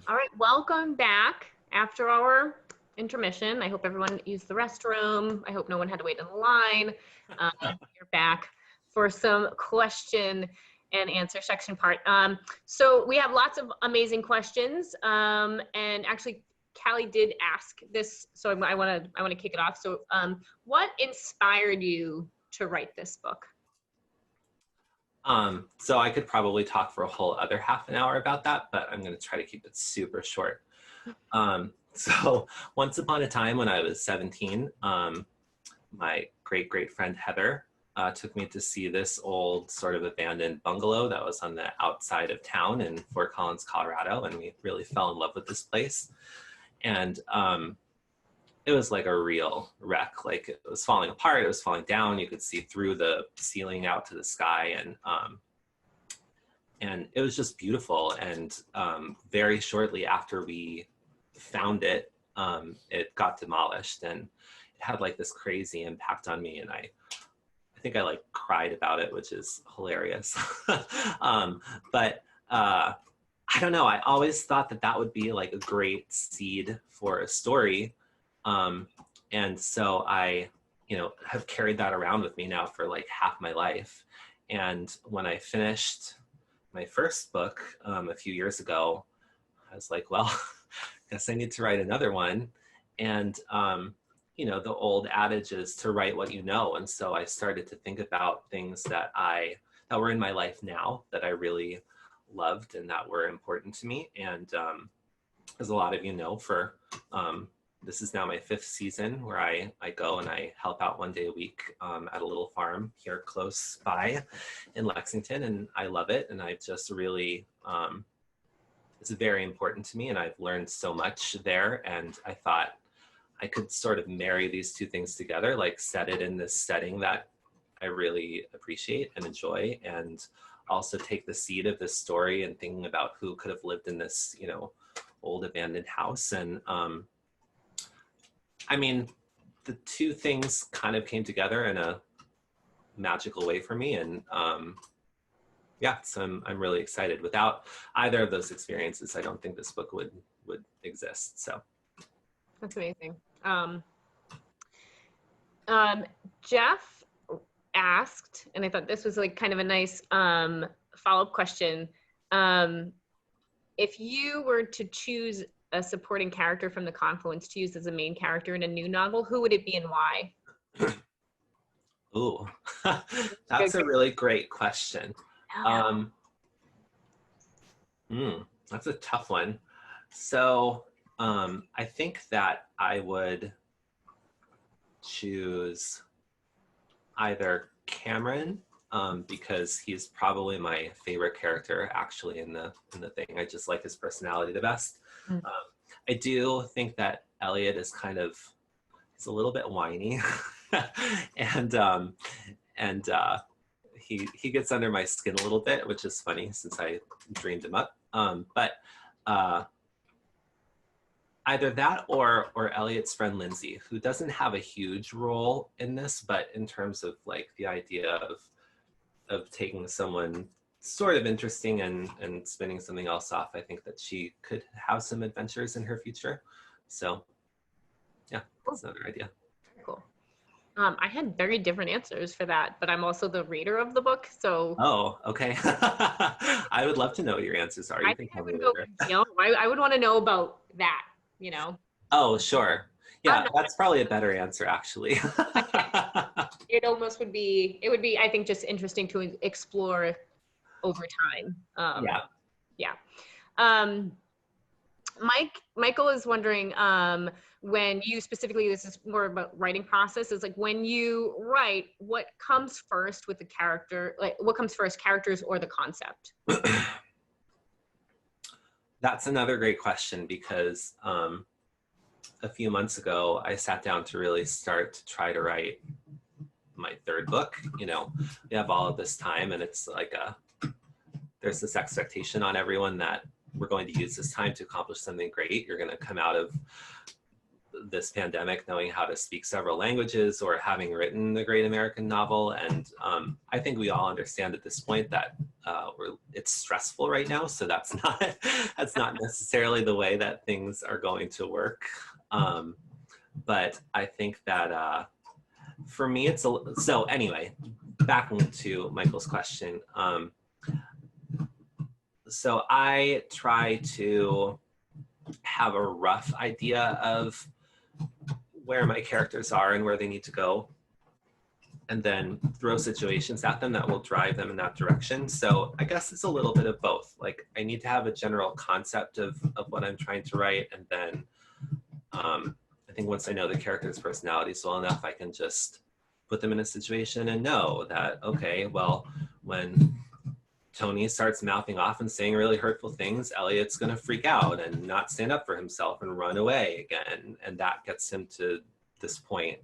All right, welcome back after our intermission. I hope everyone used the restroom. I hope no one had to wait in the line. You're back for some question and answer section part. So we have lots of amazing questions, and actually Callie did ask this, so I want to kick it off. So what inspired you to write this book? So I could probably talk for a whole other half an hour about that, but I'm going to try to keep it super short. So once upon a time when I was 17, my great friend Heather took me to see this old sort of abandoned bungalow that was on the outside of town in Fort Collins, Colorado, and we really fell in love with this place. And it was like a real wreck. Like, it was falling apart, it was falling down. You could see through the ceiling out to the sky, and it was just beautiful. And very shortly after we found it, it got demolished, and it had like this crazy impact on me. And I think I like cried about it, which is hilarious. But I don't know, I always thought that that would be like a great seed for a story. And so I, have carried that around with me now for like half my life. And when I finished my first book a few years ago, I was like, well, I guess I need to write another one. And, the old adage is to write what you know. And so I started to think about things that were in my life now that I really loved and that were important to me. And as a lot of you know, this is now my 5th season where I go and I help out one day a week at a little farm here close by in Lexington, and I love it. And I've just really, it's very important to me, and I've learned so much there. And I thought I could sort of marry these two things together, like set it in this setting that I really appreciate and enjoy, and also take the seed of this story and thinking about who could have lived in this, old abandoned house. And I mean, the two things kind of came together in a magical way for me. And so I'm really excited. Without either of those experiences, I don't think this book would exist. So that's amazing. Jeff asked, and I thought this was like kind of a nice follow-up question. If you were to choose a supporting character from the Confluence to use as a main character in a new novel, who would it be and why? Ooh, that's a really great question. That's a tough one. So I think that I would choose either Cameron, because he's probably my favorite character actually in the thing. I just like his personality the best. I do think that Elliot is he's a little bit whiny, and he gets under my skin a little bit, which is funny since I dreamed him up. But either that or Elliot's friend Lindsay, who doesn't have a huge role in this, but in terms of like the idea of taking someone sort of interesting and spinning something else off, I think that she could have some adventures in her future. So yeah, that's another idea. Cool. I had very different answers for that, but I'm also the reader of the book, so. Oh, okay. I would love to know what your answers are. I would want to know about that, Oh, sure. Yeah, that's probably a better answer, actually. It almost would be, I think, just interesting to explore over time. Michael is wondering, when you specifically, this is more about writing process, is like when you write, what comes first with the character? Like, what comes first, characters or the concept? That's another great question, because a few months ago, I sat down to really start to try to write my 3rd book. We have all of this time, and it's like there's this expectation on everyone that we're going to use this time to accomplish something great. You're going to come out of this pandemic knowing how to speak several languages or having written a great American novel. And I think we all understand at this point that it's stressful right now, so that's not necessarily the way that things are going to work. But I think that for me, so anyway, back to Michael's question. So I try to have a rough idea of where my characters are and where they need to go, and then throw situations at them that will drive them in that direction. So I guess it's a little bit of both. Like, I need to have a general concept of what I'm trying to write, and then I think once I know the character's personalities well enough, I can just put them in a situation and know that, okay, well, when Tony starts mouthing off and saying really hurtful things, Elliot's going to freak out and not stand up for himself and run away again. And that gets him to this point.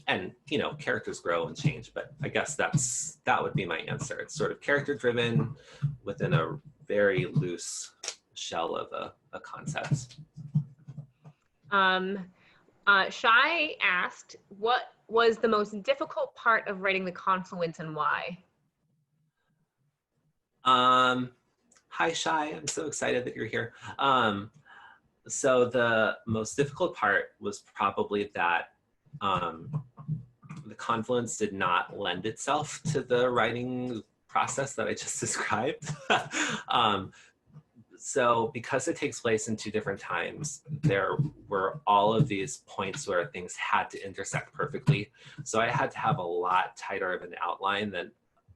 And, you know, characters grow and change, but I guess that would be my answer. It's sort of character driven within a very loose shell of a concept. Shai asked, what was the most difficult part of writing The Confluence and why? Hi, Shai. I'm so excited that you're here. So the most difficult part was probably that the Confluence did not lend itself to the writing process that I just described. So because it takes place in two different times, there were all of these points where things had to intersect perfectly. So I had to have a lot tighter of an outline than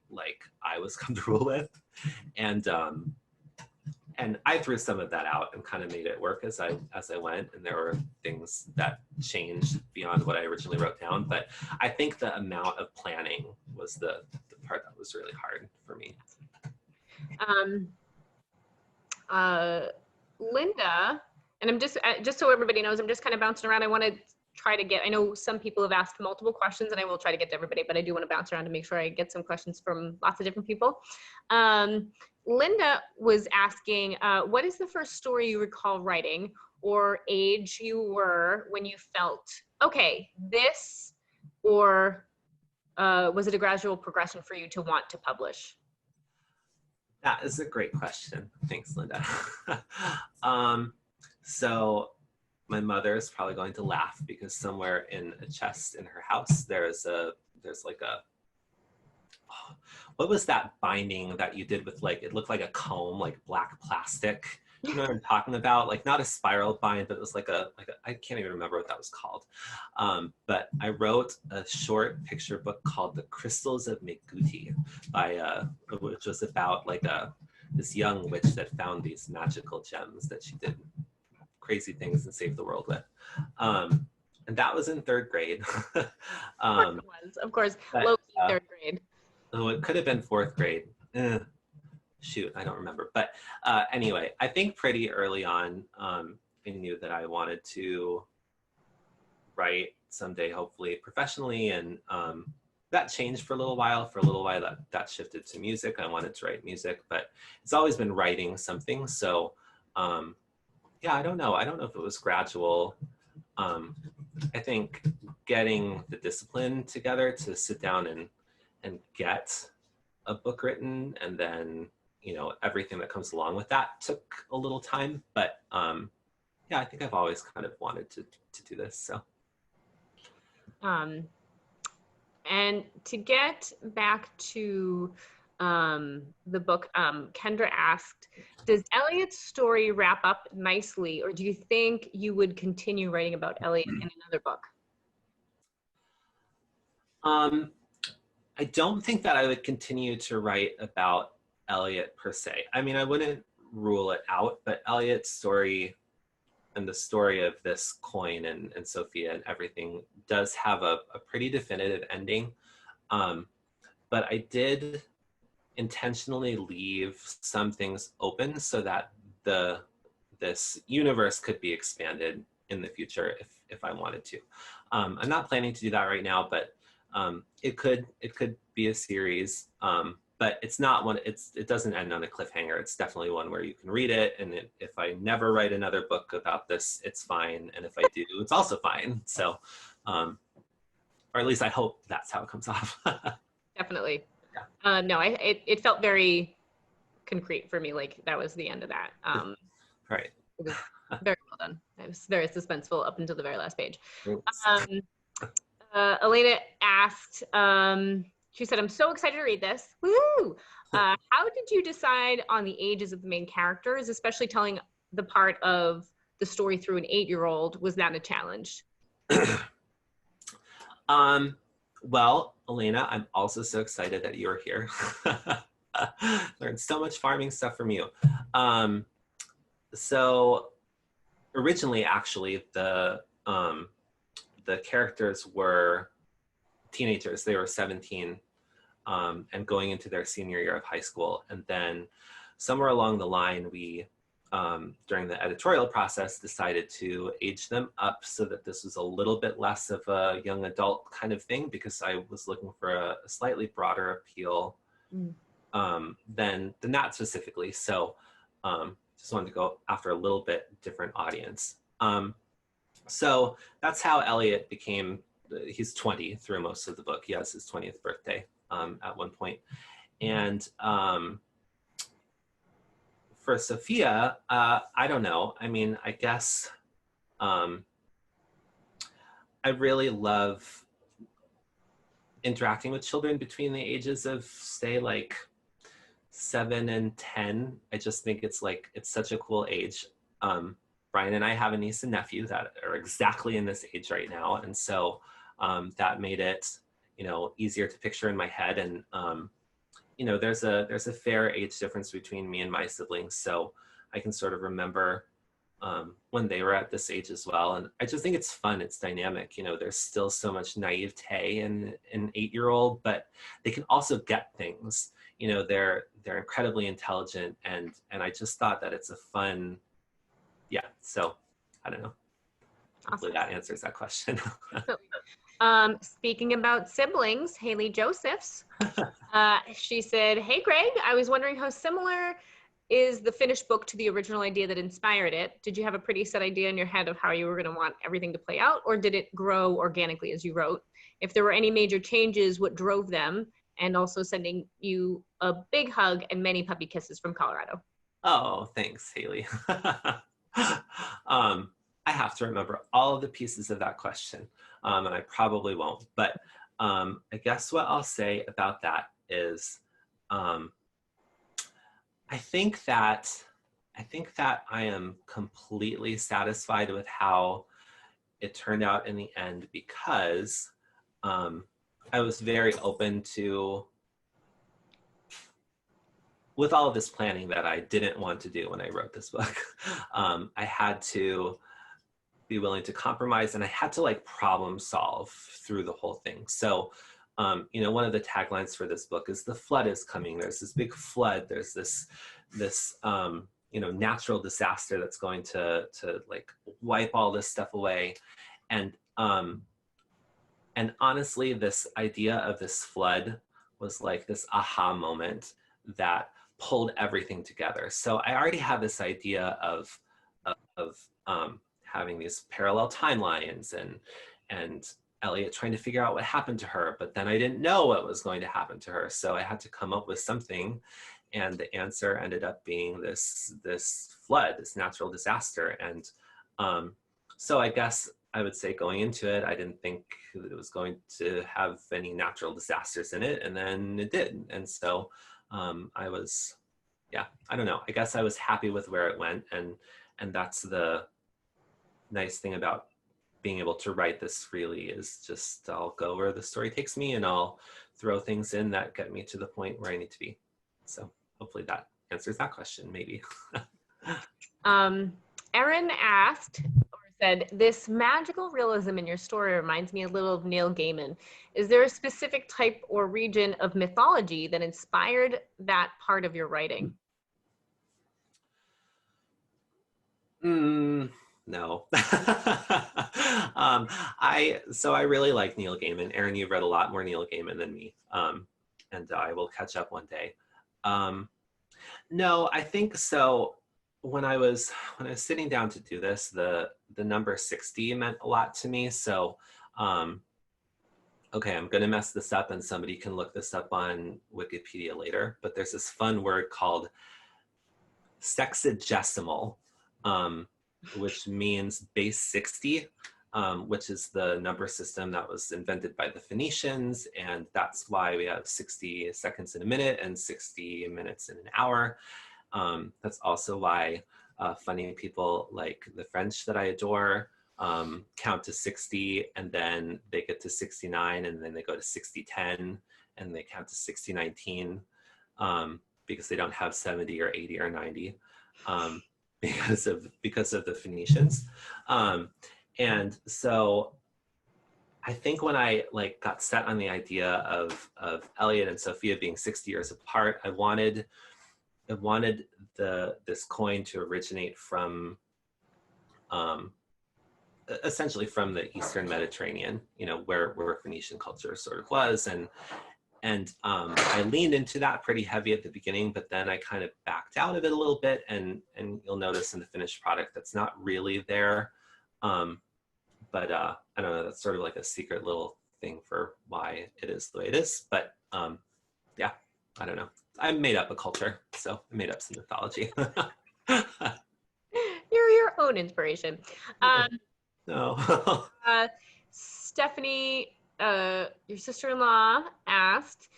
like I was comfortable with. And I threw some of that out and kind of made it work as I went. And there were things that changed beyond what I originally wrote down. But I think the amount of planning was the part that was really hard for me. Linda, and I'm just so everybody knows, I'm just kind of bouncing around. I want to try to get, I know some people have asked multiple questions and I will try to get to everybody, but I do want to bounce around to make sure I get some questions from lots of different people. Linda was asking, what is the first story you recall writing or age you were when you felt, okay, this, or was it a gradual progression for you to want to publish? That is a great question. Thanks, Linda. So my mother is probably going to laugh because somewhere in a chest in her house, there's like a, what was that binding that you did with, like, it looked like a comb, like black plastic? You know what I'm talking about? Like, not a spiral bind, but it was like a I can't even remember what that was called. But I wrote a short picture book called The Crystals of Meguti, which was about like this young witch that found these magical gems that she did crazy things and saved the world with. And that was in third grade. Of course, but, low third grade. Oh, it could have been fourth grade. Shoot, I don't remember. But anyway, I think pretty early on, I knew that I wanted to write someday, hopefully professionally. And that changed for a little while. For a little while, that shifted to music. I wanted to write music, but it's always been writing something. So yeah, I don't know. I don't know if it was gradual. I think getting the discipline together to sit down and get a book written, and then, you know, everything that comes along with that took a little time. But yeah, I think I've always kind of wanted to do this. So. And to get back to the book, Kendra asked, does Elliot's story wrap up nicely, or do you think you would continue writing about Elliot in another book? I don't think that I would continue to write about Elliot per se. I mean, I wouldn't rule it out, but Elliot's story and the story of this coin and Sophia and everything does have a pretty definitive ending. But I did intentionally leave some things open so that this universe could be expanded in the future if I wanted to. I'm not planning to do that right now, but it could be a series, but it's not one. It doesn't end on a cliffhanger. It's definitely one where you can read it, and if I never write another book about this, it's fine, and if I do, it's also fine. So, or at least I hope that's how it comes off. Definitely. No, it felt very concrete for me. Like that was the end of that. Right. It was very well done. It was very suspenseful up until the very last page. Thanks. Elena asked, she said, I'm so excited to read this. Woo! How did you decide on the ages of the main characters, especially telling the part of the story through an 8-year-old? Was that a challenge? Well, Elena, I'm also so excited that you're here. Learned so much farming stuff from you. So originally, actually, the characters were teenagers. They were 17 and going into their senior year of high school. And then somewhere along the line, we, during the editorial process, decided to age them up so that this was a little bit less of a young adult kind of thing, because I was looking for a slightly broader appeal than that specifically. So just wanted to go after a little bit different audience. So that's how Elliot became, he's 20 through most of the book. He has his 20th birthday at one point. And for Sophia, I don't know. I mean, I guess I really love interacting with children between the ages of, say, like 7 and 10. I just think it's like, it's such a cool age. Brian and I have a niece and nephew that are exactly in this age right now. And so that made it, you know, easier to picture in my head. And, you know, there's a fair age difference between me and my siblings. So I can sort of remember when they were at this age as well. And I just think it's fun. It's dynamic. You know, there's still so much naivete in an 8-year-old, but they can also get things. You know, they're incredibly intelligent. And I just thought that it's a fun, yeah. So I don't know. Hopefully that answers that question. Speaking about siblings, Haley Josephs, she said, hey, Greg, I was wondering how similar is the finished book to the original idea that inspired it? Did you have a pretty set idea in your head of how you were going to want everything to play out, or did it grow organically as you wrote? If there were any major changes, what drove them? And also sending you a big hug and many puppy kisses from Colorado. Oh, thanks, Haley. I have to remember all of the pieces of that question, and I probably won't. But I guess what I'll say about that is, I think that I am completely satisfied with how it turned out in the end, because I was very open to, with all of this planning that I didn't want to do when I wrote this book, I had to be willing to compromise, and I had to like problem solve through the whole thing. So, you know, one of the taglines for this book is the flood is coming. There's this big flood. There's this you know, natural disaster that's going to like wipe all this stuff away. And honestly, this idea of this flood was like this aha moment that pulled everything together. So I already had this idea of having these parallel timelines and Elliot trying to figure out what happened to her, but then I didn't know what was going to happen to her. So I had to come up with something, and the answer ended up being this flood, this natural disaster. And so I guess I would say going into it, I didn't think that it was going to have any natural disasters in it, and then it did. And so I was, yeah, I don't know. I guess I was happy with where it went, and that's the nice thing about being able to write this freely, is just I'll go where the story takes me, and I'll throw things in that get me to the point where I need to be. So hopefully that answers that question, maybe. Erin asked, or said, this magical realism in your story reminds me a little of Neil Gaiman. Is there a specific type or region of mythology that inspired that part of your writing? No. So I really like Neil Gaiman. Erin, you've read a lot more Neil Gaiman than me, and I will catch up one day. No, I think so. When I was sitting down to do this, the number 60 meant a lot to me. So okay, I'm gonna mess this up and somebody can look this up on Wikipedia later, but there's this fun word called sexagesimal, which means base 60, which is the number system that was invented by the Phoenicians. And that's why we have 60 seconds in a minute and 60 minutes in an hour. That's also why funny people like the French that I adore count to 60 and then they get to 69 and then they go to 60-10 and they count to 60-19 because they don't have 70 or 80 or 90 because of the Phoenicians. And so I think when I like got set on the idea of Elliot and Sophia being 60 years apart, I wanted this coin to originate from essentially from the Eastern Mediterranean, you know, where Phoenician culture sort of was. And I leaned into that pretty heavy at the beginning, but then I kind of backed out of it a little bit, and you'll notice in the finished product that's not really there. But I don't know, that's sort of like a secret little thing for why it is the way it is. But yeah, I don't know. I made up a culture, so I made up some mythology. You're your own inspiration. No. Stephanie, your sister-in-law asked,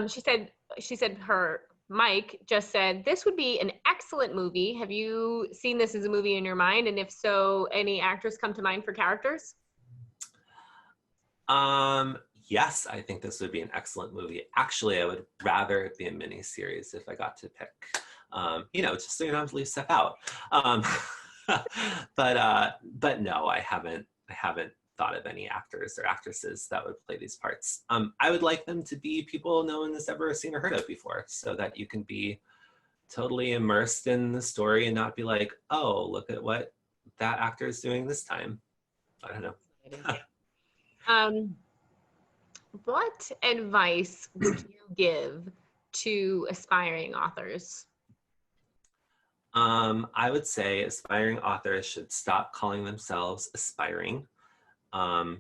she said her Mike just said, this would be an excellent movie. Have you seen this as a movie in your mind? And if so, any actors come to mind for characters? Yes, I think this would be an excellent movie. Actually, I would rather it be a mini series if I got to pick. You know, just so you don't have to leave stuff out. But no, I haven't thought of any actors or actresses that would play these parts. I would like them to be people no one has ever seen or heard of before, so that you can be totally immersed in the story and not be like, oh, look at what that actor is doing this time. I don't know. What advice would you give to aspiring authors? I would say aspiring authors should stop calling themselves aspiring. Yeah.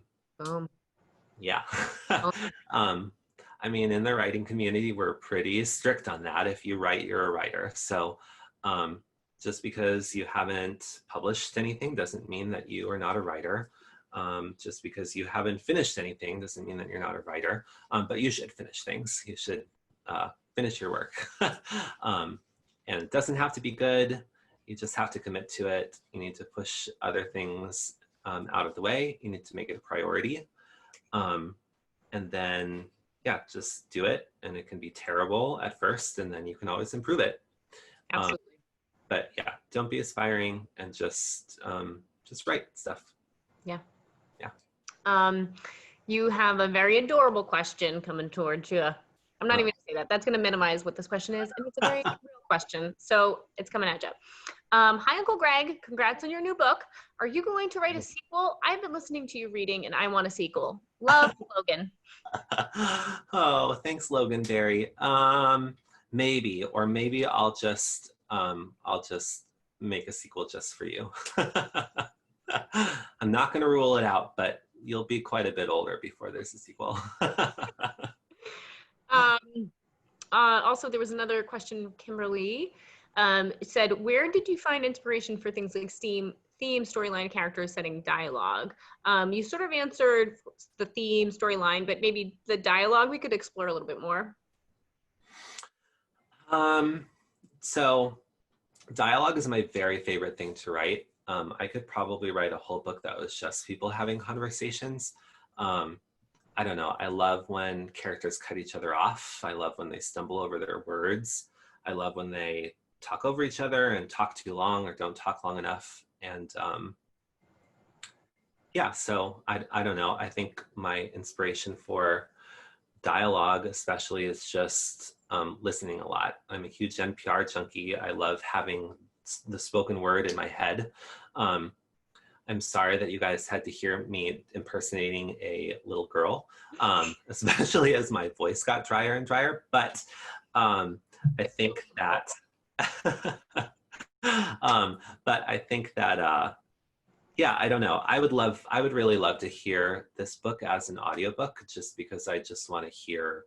I mean, in the writing community, we're pretty strict on that. If you write, you're a writer. So just because you haven't published anything doesn't mean that you are not a writer. Just because you haven't finished anything doesn't mean that you're not a writer. But you should finish things. You should finish your work. And it doesn't have to be good. You just have to commit to it. You need to push other things out of the way. You need to make it a priority. And then, yeah, just do it. And it can be terrible at first, and then you can always improve it. Absolutely. But yeah, don't be aspiring and just write stuff. Yeah. Yeah. You have a very adorable question coming towards you. I'm not even going to say that. That's going to minimize what this question is. And it's a very real question. So it's coming at you. Hi, Uncle Greg. Congrats on your new book. Are you going to write a sequel? I've been listening to you reading and I want a sequel. Love, Logan. Oh, thanks, Logan Berry. Maybe, or maybe I'll just make a sequel just for you. I'm not going to rule it out, but you'll be quite a bit older before there's a sequel. Also, there was another question, Kimberly. It said, where did you find inspiration for things like theme, storyline, characters, setting, dialogue? You sort of answered the theme, storyline, but maybe the dialogue we could explore a little bit more. So dialogue is my very favorite thing to write. I could probably write a whole book that was just people having conversations. I don't know. I love when characters cut each other off. I love when they stumble over their words. I love when they talk over each other and talk too long or don't talk long enough. And yeah, so I don't know. I think my inspiration for dialogue especially is just listening a lot. I'm a huge NPR junkie. I love having the spoken word in my head. I'm sorry that you guys had to hear me impersonating a little girl, especially as my voice got drier and drier. But I think that, Yeah, I don't know. I would really love to hear this book as an audiobook, just because I just want to hear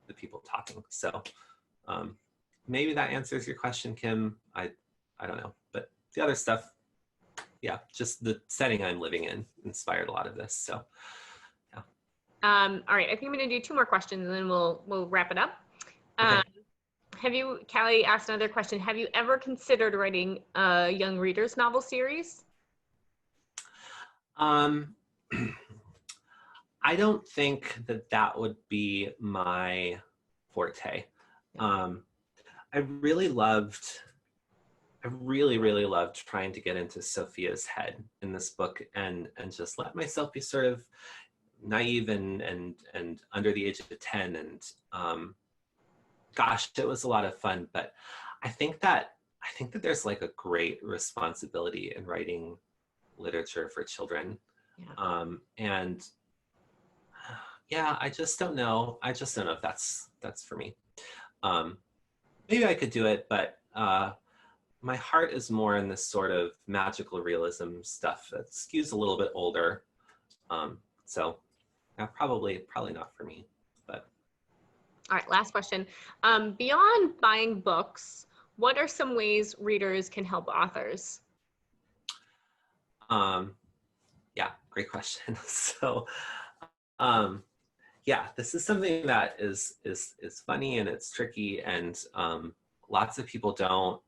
the people talking. So maybe that answers your question, Kim. I don't know, but the other stuff, yeah, just the setting I'm living in inspired a lot of this. So yeah. All right, I think I'm gonna do 2 more questions and then we'll wrap it up. Okay. Callie asked another question. Have you ever considered writing a young readers novel series? Um, I don't think that would be my forte. I really really loved trying to get into Sophia's head in this book and just let myself be sort of naive and under the age of 10. And gosh, it was a lot of fun. But I think that there's like a great responsibility in writing literature for children. Yeah. And yeah, I just don't know. I just don't know if that's for me. Maybe I could do it, but my heart is more in this sort of magical realism stuff that skews a little bit older. So yeah, probably not for me. But All right, last question. Beyond buying books, what are some ways readers can help authors? yeah, great question. So yeah, this is something that is funny and it's tricky, and lots of people don't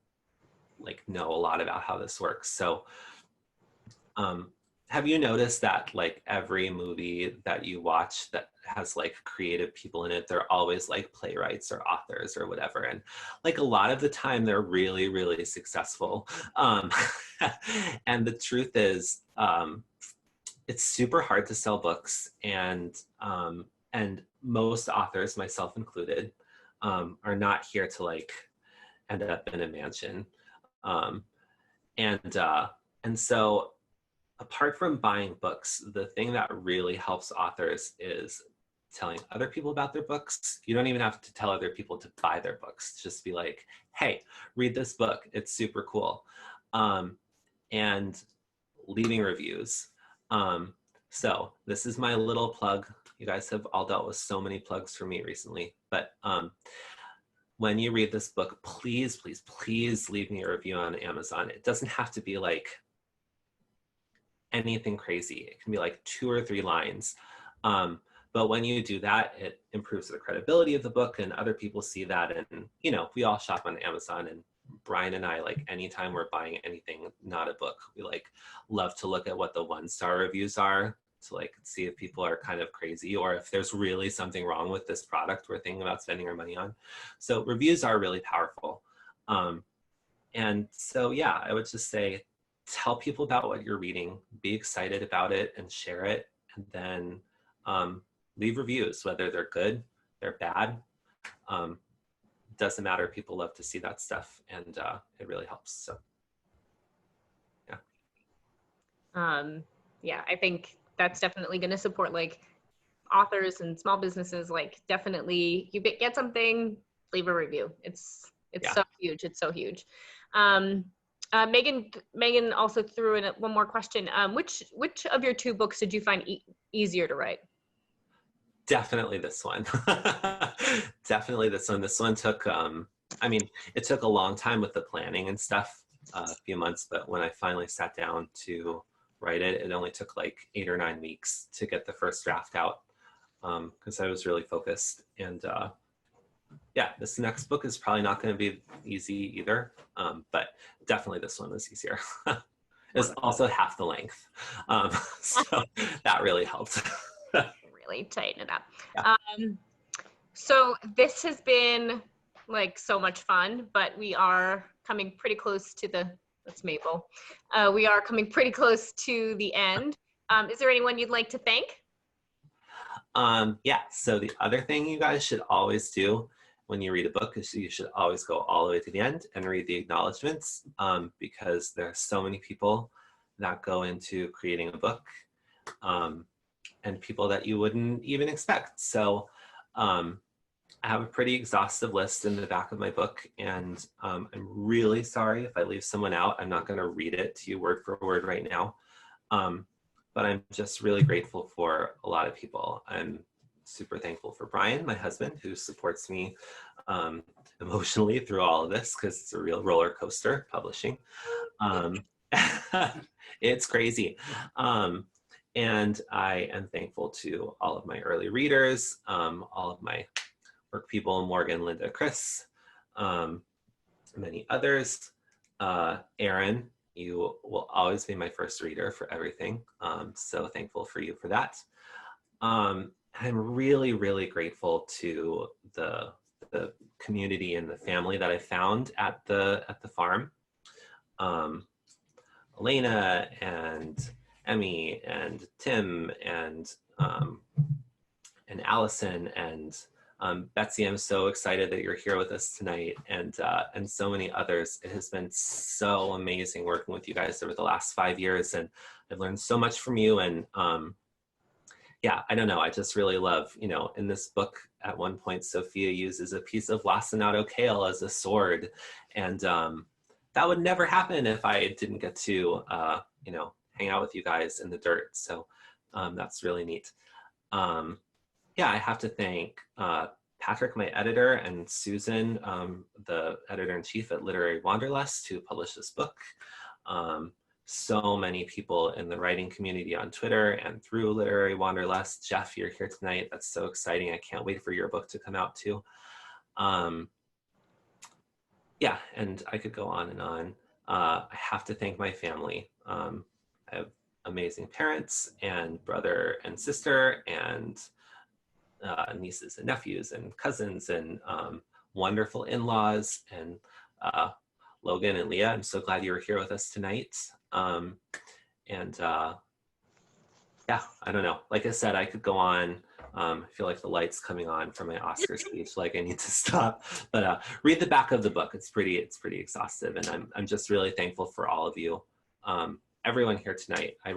like know a lot about how this works. So have you noticed that like every movie that you watch that has like creative people in it, they're always like playwrights or authors or whatever, and like a lot of the time they're really successful. And the truth is it's super hard to sell books, and most authors, myself included, are not here to like end up in a mansion. Um, and so apart from buying books, the thing that really helps authors is telling other people about their books. You don't even have to tell other people to buy their books. Just be like, hey, read this book. It's super cool. And leaving reviews. So this is my little plug. You guys have all dealt with so many plugs for me recently, but when you read this book, please leave me a review on Amazon. It doesn't have to be like anything crazy. It can be like 2 or 3 lines. But when you do that, it improves the credibility of the book, and other people see that. And, you know, we all shop on Amazon, and Brian and I, like anytime we're buying anything, not a book, we like love to look at what the 1-star reviews are to like see if people are kind of crazy or if there's really something wrong with this product we're thinking about spending our money on. So reviews are really powerful. And so, yeah, I would just say, tell people about what you're reading, be excited about it and share it, and then leave reviews, whether they're good, they're bad. Doesn't matter. People love to see that stuff, and it really helps. So Yeah, I think that's definitely going to support like authors and small businesses. Like definitely you get something, leave a review. It's so huge. It's so huge. Megan also threw in one more question. Which of your 2 books did you find easier to write? Definitely this one. Definitely this one. This one took, I mean, it took a long time with the planning and stuff, a few months, but when I finally sat down to write it, it only took like 8 or 9 weeks to get the first draft out, because I was really focused. And yeah, this next book is probably not going to be easy either, but definitely this one was easier. It was also half the length, so that really helped. Really tighten it up. Yeah. So this has been like so much fun, but we are coming pretty close to that's Maple. We are coming pretty close to the end. Is there anyone you'd like to thank? Yeah, so the other thing you guys should always do when you read a book is you should always go all the way to the end and read the acknowledgments, because there are so many people that go into creating a book, and people that you wouldn't even expect. So I have a pretty exhaustive list in the back of my book, and I'm really sorry if I leave someone out. I'm not going to read it to you word for word right now. But I'm just really grateful for a lot of people. I'm super thankful for Brian, my husband, who supports me emotionally through all of this, because it's a real roller coaster publishing. Um, it's crazy. And I am thankful to all of my early readers, all of my work people, Morgan, Linda, Chris, many others. Aaron, you will always be my first reader for everything. So thankful for you for that. I'm really, really grateful to the community and the family that I found at the farm. Elena and Emmy and Tim and Allison and Betsy. I'm so excited that you're here with us tonight, and so many others. It has been so amazing working with you guys over the last 5 years, and I've learned so much from you. And yeah, I don't know. I just really love, in this book, at one point, Sophia uses a piece of lacinato kale as a sword, and that would never happen if I didn't get to, hang out with you guys in the dirt. So that's really neat. Yeah, I have to thank Patrick, my editor, and Susan, the editor-in-chief at Literary Wanderlust, who published this book. So many people in the writing community on Twitter and through Literary Wanderlust. Jeff, you're here tonight. That's so exciting. I can't wait for your book to come out too. Yeah, and I could go on and on. I have to thank my family. I have amazing parents and brother and sister and nieces and nephews and cousins and wonderful in-laws and Logan and Leah. I'm so glad you were here with us tonight. Yeah, I don't know. Like I said, I could go on. I feel like the light's coming on from my Oscar speech. Like I need to stop. But read the back of the book. It's pretty exhaustive, and I'm just really thankful for all of you, everyone here tonight. I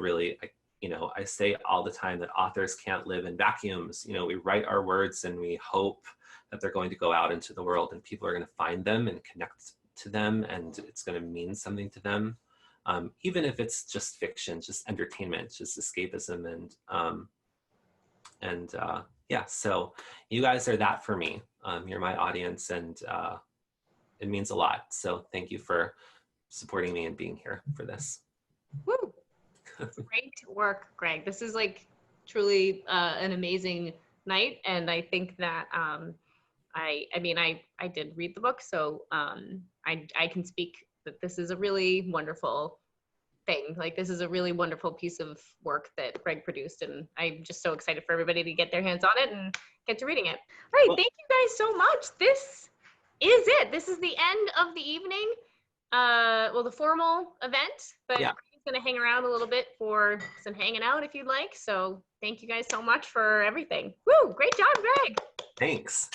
say all the time that authors can't live in vacuums. We write our words and we hope that they're going to go out into the world and people are going to find them and connect to them, and it's going to mean something to them. Even if it's just fiction, just entertainment, just escapism, and yeah, so you guys are that for me. You're my audience, and it means a lot. So thank you for supporting me and being here for this. Woo! Great work, Greg. This is like truly an amazing night, and I think that I did read the book, so I can speak that this is a really wonderful thing. Like, this is a really wonderful piece of work that Greg produced, and I'm just so excited for everybody to get their hands on it and get to reading it. All right, thank you guys so much. This is it. This is the end of the evening. The formal event, but yeah. Greg's gonna hang around a little bit for some hanging out if you'd like. So thank you guys so much for everything. Woo, great job, Greg. Thanks.